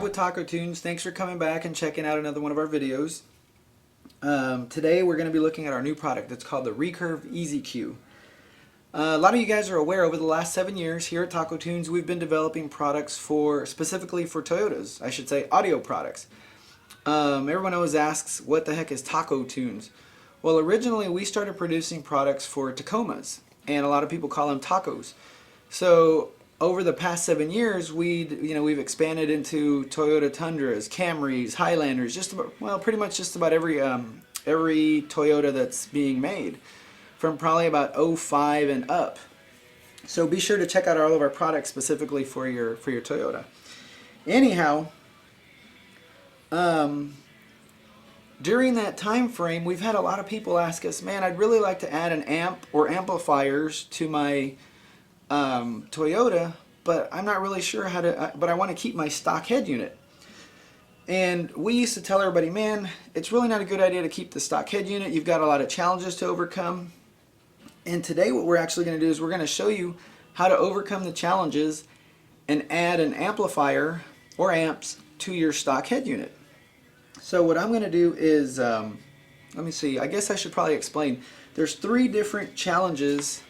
Rob with Taco Tunes. Thanks for coming back and checking out another one of our videos. Today we're going to be looking at our new product. It's called the Recurve EZQ. A lot of you guys are aware over the last 7 years here at Taco Tunes we've been developing products specifically for Toyotas. I should say audio products. Everyone always asks, what the heck is Taco Tunes? Well, originally we started producing products for Tacomas, and a lot of people call them tacos. So over the past 7 years, we've expanded into Toyota Tundras, Camrys, Highlanders, pretty much just about every Toyota that's being made, from probably about 05 and up. So be sure to check out all of our products specifically for your Toyota. Anyhow, during that time frame, we've had a lot of people ask us, man, I'd really like to add an amp or amplifiers to my Toyota, but I'm not really sure how to, but I want to keep my stock head unit. And we used to tell everybody, man, it's really not a good idea to keep the stock head unit. You've got a lot of challenges to overcome. And today what we're actually going to do is we're going to show you how to overcome the challenges and add an amplifier or amps to your stock head unit. So what I'm going to do is, let me see, I guess I should probably explain. There's 3 different challenges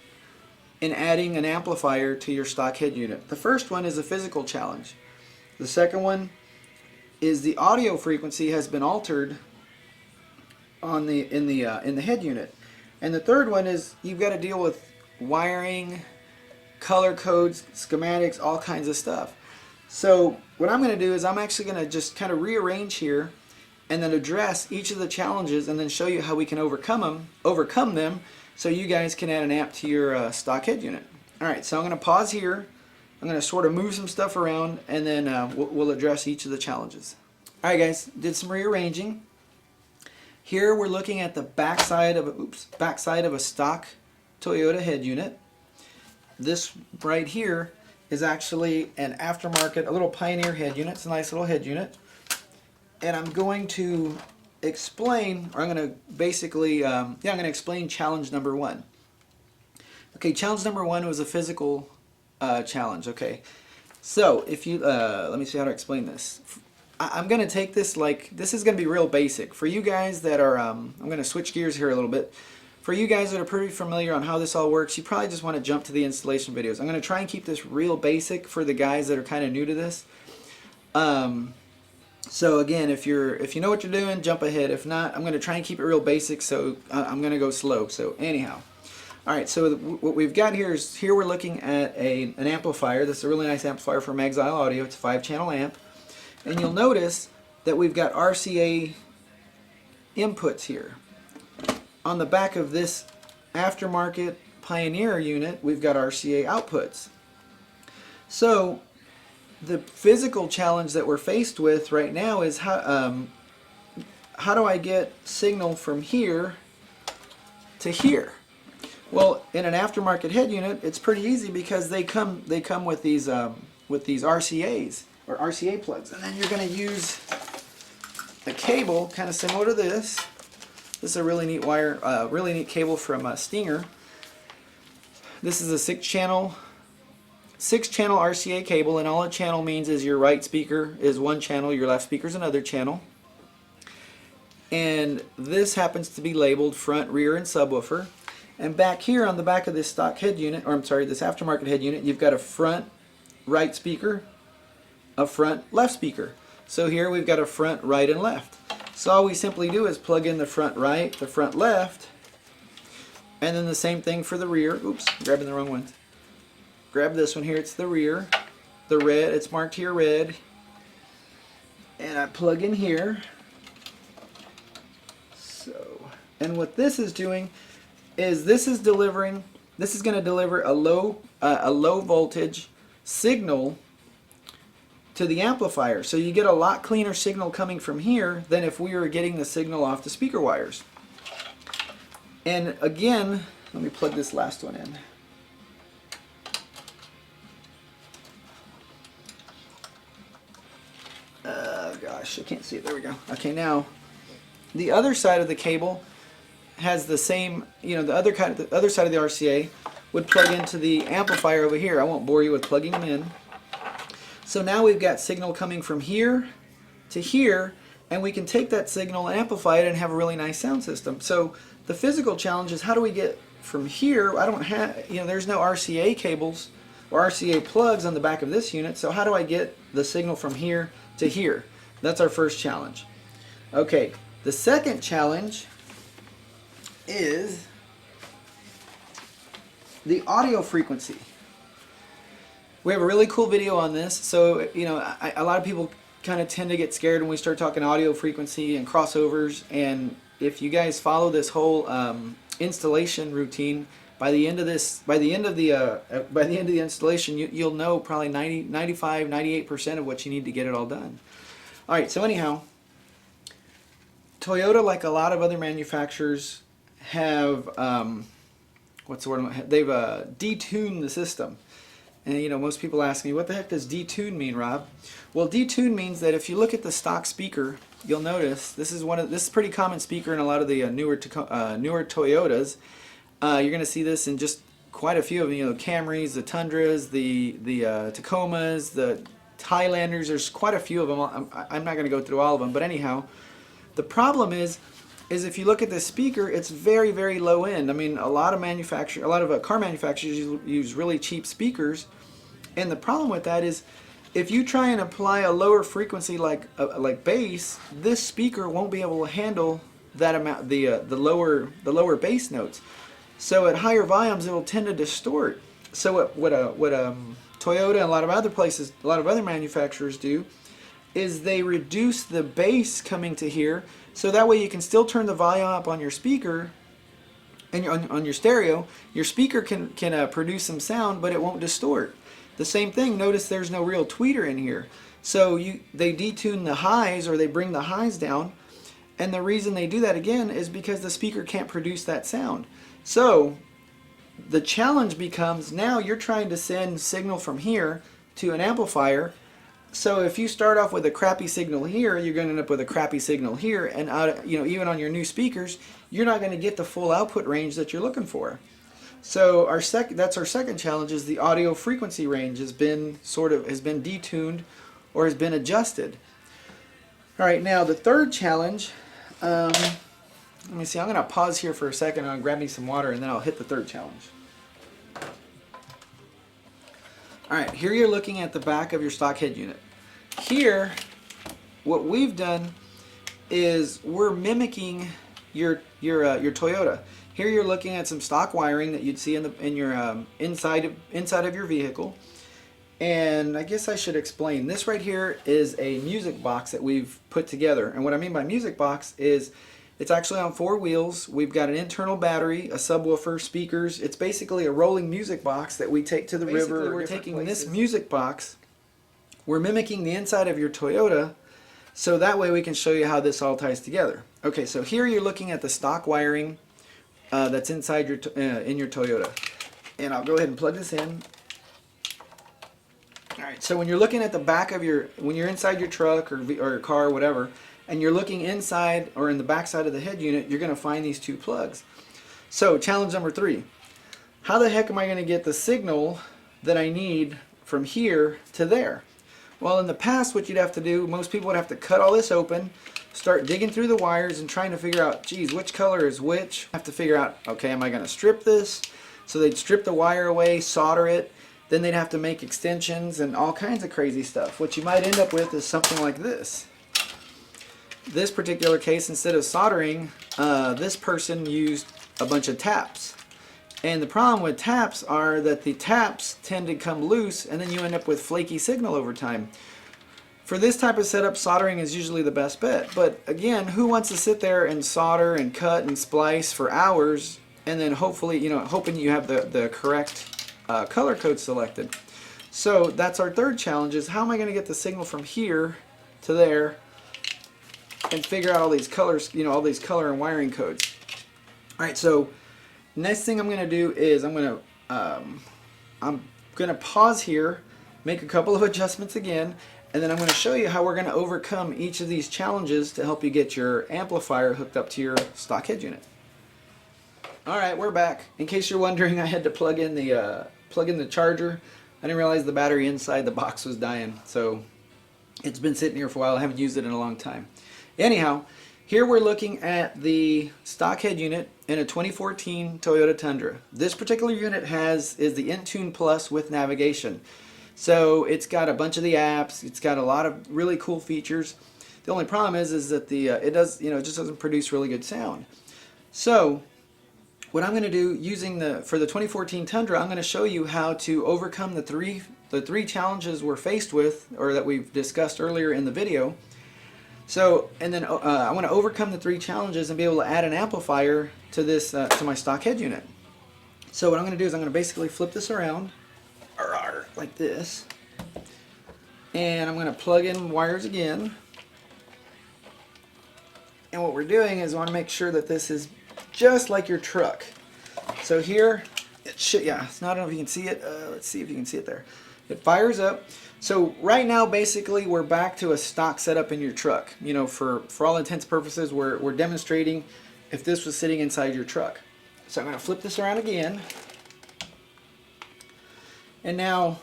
in adding an amplifier to your stock head unit. The first one is a physical challenge. The second one is the audio frequency has been altered on in the head unit. And the third one is you've got to deal with wiring, color codes, schematics, all kinds of stuff. So what I'm going to do is I'm actually going to just kind of rearrange here and then address each of the challenges and then show you how we can overcome them so you guys can add an amp to your stock head unit. Alright, so I'm going to pause here. I'm going to sort of move some stuff around and then we'll address each of the challenges. Alright guys, did some rearranging. Here we're looking at the backside of a stock Toyota head unit. This right here is actually an aftermarket, a little Pioneer head unit. It's a nice little head unit. And I'm going to explain, or I'm going to basically, I'm going to explain challenge number 1. Okay, challenge number 1 was a physical challenge. Okay, so if you, let me see how to explain this. I'm going to take this this is going to be real basic. For you guys that are, I'm going to switch gears here a little bit. For you guys that are pretty familiar on how this all works, you probably just want to jump to the installation videos. I'm going to try and keep this real basic for the guys that are kind of new to this. So again, if you know what you're doing, jump ahead. If not, I'm going to try and keep it real basic, so I'm going to go slow. So anyhow, alright, so what we've got here is, here we're looking at an amplifier. This is a really nice amplifier from Exile Audio. It's a 5-channel amp. And you'll notice that we've got RCA inputs here. On the back of this aftermarket Pioneer unit, we've got RCA outputs. So the physical challenge that we're faced with right now is how do I get signal from here to here? Well, in an aftermarket head unit, it's pretty easy because they come with these RCAs or RCA plugs, and then you're going to use a cable kind of similar to this. This is a really neat wire, really neat cable from Stinger. This is a 6-channel RCA cable, and all a channel means is your right speaker is one channel, your left speaker is another channel. And this happens to be labeled front, rear, and subwoofer. And back here on the back of this stock head unit, or I'm sorry, this aftermarket head unit, you've got a front right speaker, a front left speaker. So here we've got a front, right, and left. So all we simply do is plug in the front right, the front left, and then the same thing for the rear. Oops, grabbing the wrong one. Grab this one here, it's the rear. The red, it's marked here red. And I plug in here. So, and what this is doing is this is going to deliver a low voltage signal to the amplifier. So you get a lot cleaner signal coming from here than if we were getting the signal off the speaker wires. And again, let me plug this last one in. Gosh, I can't see it. There we go. Okay, now the other side of the cable has the same, the other side of the RCA would plug into the amplifier over here. I won't bore you with plugging them in. So now we've got signal coming from here to here, and we can take that signal and amplify it and have a really nice sound system. So the physical challenge is, how do we get from here? I don't have, there's no RCA cables or RCA plugs on the back of this unit, so how do I get the signal from here to here? That's our first challenge. Okay, the second challenge is the audio frequency. We have a really cool video on this. So, a lot of people kind of tend to get scared when we start talking audio frequency and crossovers. And if you guys follow this whole installation routine, by the end of the installation, you'll know probably 95, 98% of what you need to get it all done. All right. So anyhow, Toyota, like a lot of other manufacturers, have what's the word? They've detuned the system. And most people ask me, what the heck does detune mean, Rob? Well, detune means that if you look at the stock speaker, you'll notice this is a pretty common speaker in a lot of the newer Toyotas. You're going to see this in just quite a few of them. The Camrys, the Tundras, the Tacomas, the Highlanders. There's quite a few of them. I'm not going to go through all of them, but anyhow, the problem is if you look at this speaker, it's very, very low end. I mean, a lot of car manufacturers use really cheap speakers, and the problem with that is, if you try and apply a lower frequency like bass, this speaker won't be able to handle that amount, the lower bass notes. So at higher volumes, it will tend to distort. So what Toyota and a lot of other manufacturers do is they reduce the bass coming to here, so that way you can still turn the volume up on your speaker and on your stereo. Your speaker can produce some sound, but it won't distort. The same thing, notice there's no real tweeter in here. So they detune the highs, or they bring the highs down, and the reason they do that again is because the speaker can't produce that sound. So the challenge becomes, now you're trying to send signal from here to an amplifier. So if you start off with a crappy signal here, you're going to end up with a crappy signal here, and even on your new speakers, you're not going to get the full output range that you're looking for. So that's our second challenge, is the audio frequency range has been detuned or has been adjusted. All right, now the third challenge, let me see, I'm going to pause here for a second, I'll grab me some water, and then I'll hit the third challenge. Alright, here you're looking at the back of your stock head unit. Here, what we've done is we're mimicking your Toyota. Here you're looking at some stock wiring that you'd see in your inside of your vehicle. And I guess I should explain. This right here is a music box that we've put together. And what I mean by music box is it's actually on 4 wheels. We've got an internal battery, a subwoofer, speakers. It's basically a rolling music box that we take to the river. We're taking this music box, we're mimicking the inside of your Toyota, so that way we can show you how this all ties together. Okay, so here you're looking at the stock wiring that's inside in your Toyota. And I'll go ahead and plug this in. Alright, so when you're looking at the back of when you're inside your truck or car or whatever, and you're looking inside or in the back side of the head unit, you're going to find these 2 plugs. So challenge number 3. How the heck am I going to get the signal that I need from here to there? Well, in the past, what you'd have to do, most people would have to cut all this open, start digging through the wires and trying to figure out, geez, which color is which? Have to figure out, okay, am I going to strip this? So they'd strip the wire away, solder it, then they'd have to make extensions and all kinds of crazy stuff. What you might end up with is something like this. This particular case, instead of soldering, this person used a bunch of taps. And the problem with taps are that the taps tend to come loose, and then you end up with flaky signal over time. For this type of setup, soldering is usually the best bet. But again, who wants to sit there and solder and cut and splice for hours, and then hopefully, hoping you have the correct color code selected? So that's our third challenge, is how am I going to get the signal from here to there and figure out all these colors, all these color and wiring codes. Alright, so next thing I'm going to do is I'm going to pause here, make a couple of adjustments again, and then I'm going to show you how we're going to overcome each of these challenges to help you get your amplifier hooked up to your stock head unit. Alright, we're back. In case you're wondering, I had to plug in the charger. I didn't realize the battery inside the box was dying, so it's been sitting here for a while. I haven't used it in a long time. Anyhow, here we're looking at the stock head unit in a 2014 Toyota Tundra. This particular unit is the Entune Plus with navigation. So it's got a bunch of the apps. It's got a lot of really cool features. The only problem is that it just doesn't produce really good sound. So what I'm going to do for the 2014 Tundra, I'm going to show you how to overcome the three challenges we're faced with, or that we've discussed earlier in the video. So, and then I want to overcome the three challenges and be able to add an amplifier to this to my stock head unit. So what I'm going to do is I'm going to basically flip this around like this, and I'm going to plug in wires again. And what we're doing is I want to make sure that this is just like your truck. So here, it's not, I don't know if you can see it. Let's see if you can see it there. It fires up. So right now, basically, we're back to a stock setup in your truck. You know, for all intents and purposes, we're demonstrating if this was sitting inside your truck. So I'm going to flip this around again. And now,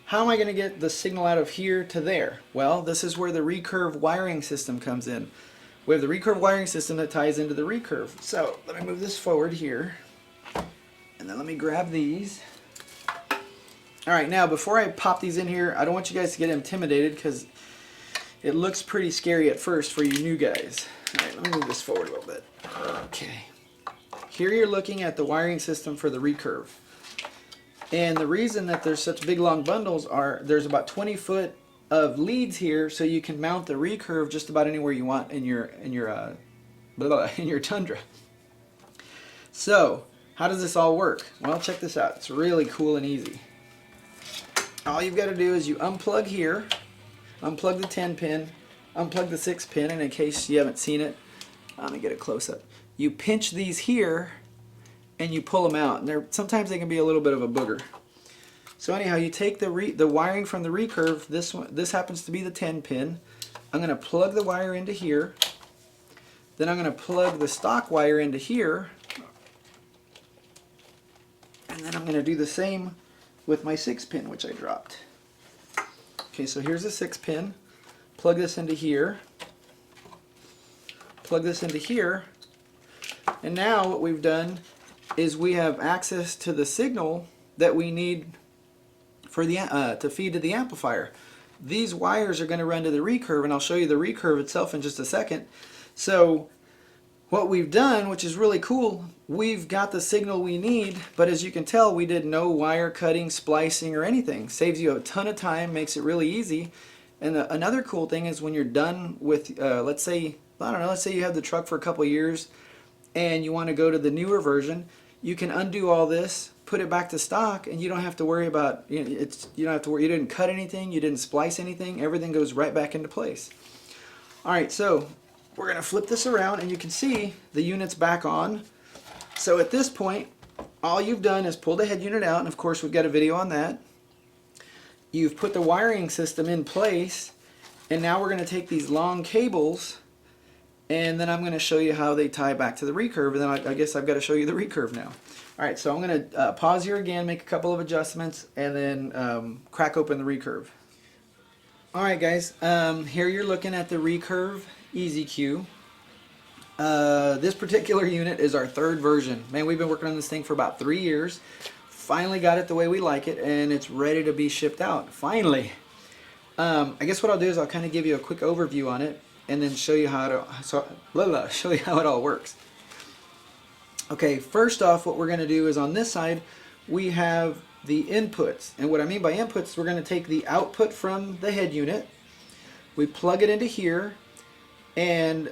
how am I going to get the signal out of here to there? Well, this is where the Recurve wiring system comes in. We have the Recurve wiring system that ties into the Recurve. So let me move this forward here. And then let me grab these. Alright, now before I pop these in here, I don't want you guys to get intimidated because it looks pretty scary at first for you new guys. Alright, let me move this forward a little bit. Okay. Here you're looking at the wiring system for the Recurve. And the reason that there's such big long bundles are there's about 20 foot of leads here, so you can mount the Recurve just about anywhere you want in your Tundra. So, how does this all work? Well, check this out. It's really cool and easy. All you've got to do is you unplug here, unplug the 10 pin, unplug the 6 pin, and in case you haven't seen it, let me get a close up. You pinch these here and you pull them out, and sometimes they can be a little bit of a booger. So anyhow, you take the wiring from the Recurve. This happens to be the 10 pin. I'm going to plug the wire into here. Then I'm going to plug the stock wire into here. And then I'm going to do the same with my 6 pin, which I dropped. Okay, so here's the 6 pin. Plug this into here. Plug this into here. And now what we've done is we have access to the signal that we need for the to feed to the amplifier. These wires are going to run to the Recurve, and I'll show you the Recurve itself in just a second. So what we've done, which is really cool, we've got the signal we need, but as you can tell, we did no wire cutting, splicing, or anything. Saves you a ton of time, makes it really easy. And another cool thing is when you're done with, let's say you have the truck for a couple years and you want to go to the newer version, you can undo all this, put it back to stock, and you don't have to worry about, you don't have to worry, you didn't cut anything, you didn't splice anything, everything goes right back into place. Alright, so we're going to flip this around and you can see the unit's back on. So at this point, all you've done is pull the head unit out, and of course we've got a video on that. You've put the wiring system in place, and now we're going to take these long cables, and then I'm going to show you how they tie back to the Recurve, and then I guess I've got to show you the Recurve now. Alright, so I'm going to pause here again, make a couple of adjustments, and then crack open the Recurve. Alright guys, here you're looking at the Recurve EZQ. This particular unit is our 3rd version. Man, we've been working on this thing for about 3 years. Finally got it the way we like it, and it's ready to be shipped out. Finally. I guess what I'll do is I'll kind of give you a quick overview on it, and then show you how it all works. Okay, first off, what we're going to do is on this side we have the inputs, and what I mean by inputs, we're going to take the output from the head unit, we plug it into here, and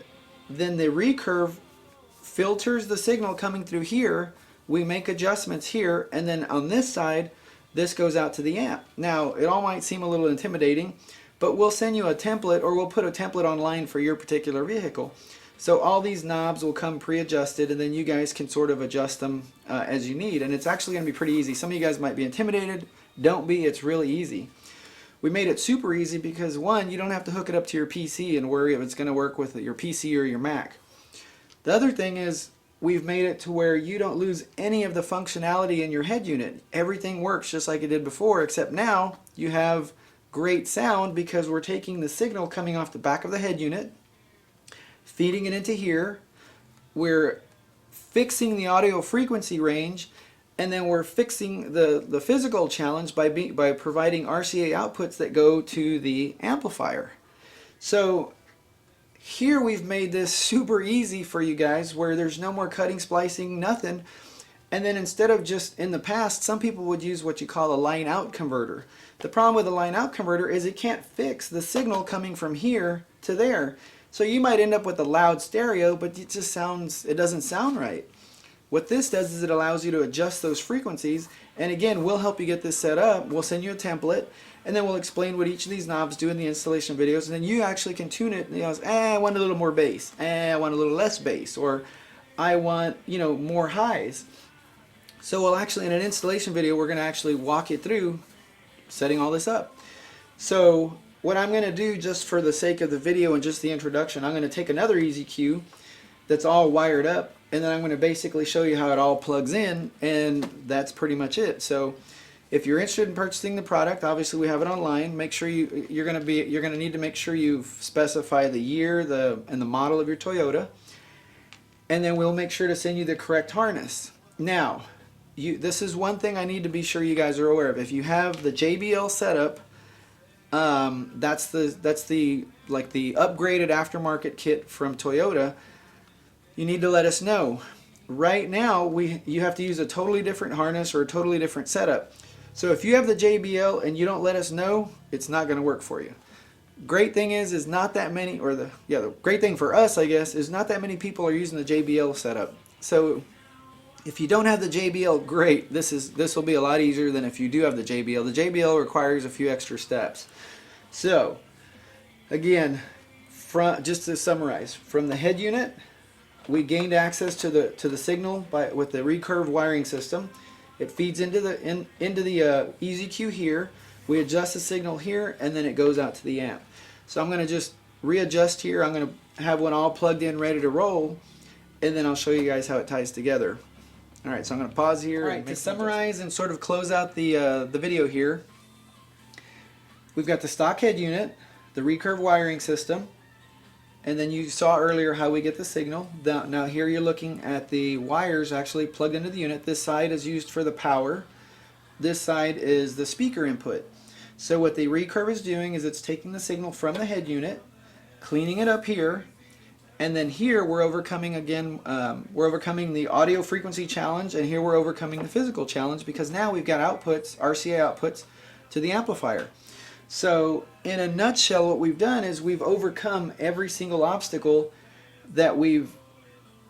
then the Recurve filters the signal coming through here. We make adjustments here, and then on this side this goes out to the amp. Now it all might seem a little intimidating, but we'll send you a template, or we'll put a template online for your particular vehicle. So all these knobs will come pre-adjusted, and then you guys can sort of adjust them as you need, and it's actually going to be pretty easy. Some of you guys might be intimidated. Don't be, it's really easy. We made it super easy because, one, you don't have to hook it up to your PC and worry if it's going to work with your PC or your Mac. The other thing is we've made it to where you don't lose any of the functionality in your head unit. Everything works just like it did before, except now you have great sound because we're taking the signal coming off the back of the head unit, feeding it into here. We're fixing the audio frequency range, and then we're fixing the physical challenge by providing RCA outputs that go to the amplifier. So here we've made this super easy for you guys, where there's no more cutting, splicing, nothing. And then instead of just, in the past, some people would use what you call a line out converter. The problem with a line out converter is it can't fix the signal coming from here to there. So you might end up with a loud stereo, but it doesn't sound right. What this does is it allows you to adjust those frequencies, and again, we'll help you get this set up. We'll send you a template, and then we'll explain what each of these knobs do in the installation videos, and then you actually can tune it. You know, I want a little more bass, I want a little less bass, or I want, you know, more highs. So we'll actually, in an installation video, we're going to actually walk you through setting all this up. So what I'm going to do, just for the sake of the video and just the introduction, I'm going to take another EZQ that's all wired up, and then I'm going to basically show you how it all plugs in, and that's pretty much it. So if you're interested in purchasing the product, obviously we have it online. Make sure you're going to need to make sure you specify the year and the model of your Toyota, and then we'll make sure to send you the correct harness. Now, this is one thing I need to be sure you guys are aware of. If you have the JBL setup, that's the upgraded aftermarket kit from Toyota. You need to let us know. Right now, you have to use a totally different harness or a totally different setup. So if you have the JBL and you don't let us know, it's not going to work for you. Great thing is not that many, or the great thing for us, I guess, is not that many people are using the JBL setup. So if you don't have the JBL, great. This will be a lot easier than if you do have the JBL. The JBL requires a few extra steps. So again, just to summarize, from the head unit, we gained access to the signal with the Recurve wiring system. It feeds into the EZQ here. We adjust the signal here, and then it goes out to the amp. So I'm going to just readjust here. I'm going to have one all plugged in, ready to roll, and then I'll show you guys how it ties together. All right, so I'm going to pause here. All right, to summarize and sort of close out the video here, we've got the stock head unit, the Recurve wiring system, and then you saw earlier how we get the signal. Now here you're looking at the wires actually plugged into the unit. This side is used for the power. This side is the speaker input. So what the Recurve is doing is it's taking the signal from the head unit, cleaning it up here, and then here we're overcoming again, we're overcoming the audio frequency challenge, and here we're overcoming the physical challenge, because now we've got outputs, RCA outputs, to the amplifier. So in a nutshell, what we've done is we've overcome every single obstacle that we've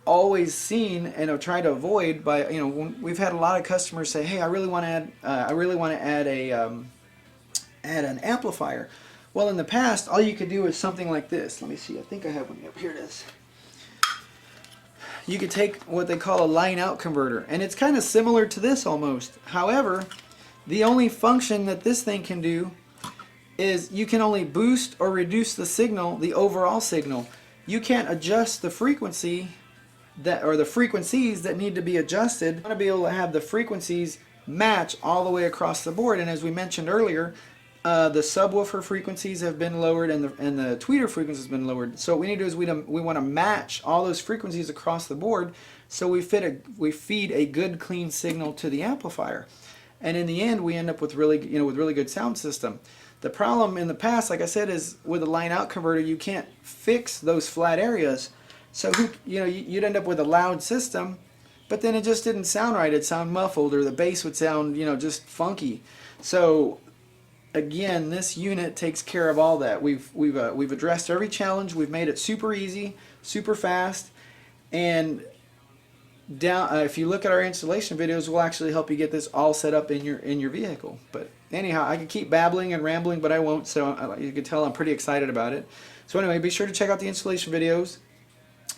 always seen and have tried to avoid by, you know, we've had a lot of customers say, hey, I really want to add an amplifier. Well, in the past, all you could do is something like this. Let me see, I think I have one up here. It is. You could take what they call a line out converter, and it's kind of similar to this almost. However, the only function that this thing can do is you can only boost or reduce the signal, the overall signal. You can't adjust the frequency or the frequencies that need to be adjusted. You want to be able to have the frequencies match all the way across the board, and as we mentioned earlier, the subwoofer frequencies have been lowered and the tweeter frequencies have been lowered. So what we need to do is we want to match all those frequencies across the board, so we feed a good clean signal to the amplifier, and in the end we end up with really good sound system. The problem in the past, like I said, is with a line out converter you can't fix those flat areas. So you'd end up with a loud system, but then it just didn't sound right. It'd sound muffled, or the bass would sound, just funky. So again, this unit takes care of all that. We've addressed every challenge. We've made it super easy, super fast, and if you look at our installation videos, we'll actually help you get this all set up in your vehicle. But anyhow, I could keep babbling and rambling, but I won't. So you can tell I'm pretty excited about it. So anyway, be sure to check out the installation videos.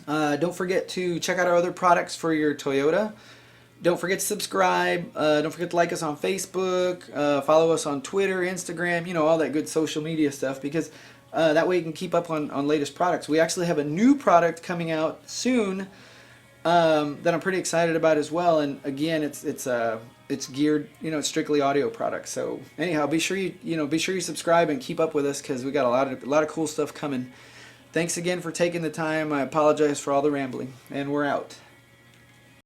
Don't forget to check out our other products for your Toyota. Don't forget to subscribe. Don't forget to like us on Facebook. Follow us on Twitter, Instagram, all that good social media stuff, because that way you can keep up on latest products. We actually have a new product coming out soon. that I'm pretty excited about as well. And again, it's geared, it's strictly audio products. So anyhow, be sure you subscribe and keep up with us, because we got a lot of cool stuff coming. Thanks again for taking the time. I apologize for all the rambling, and we're out.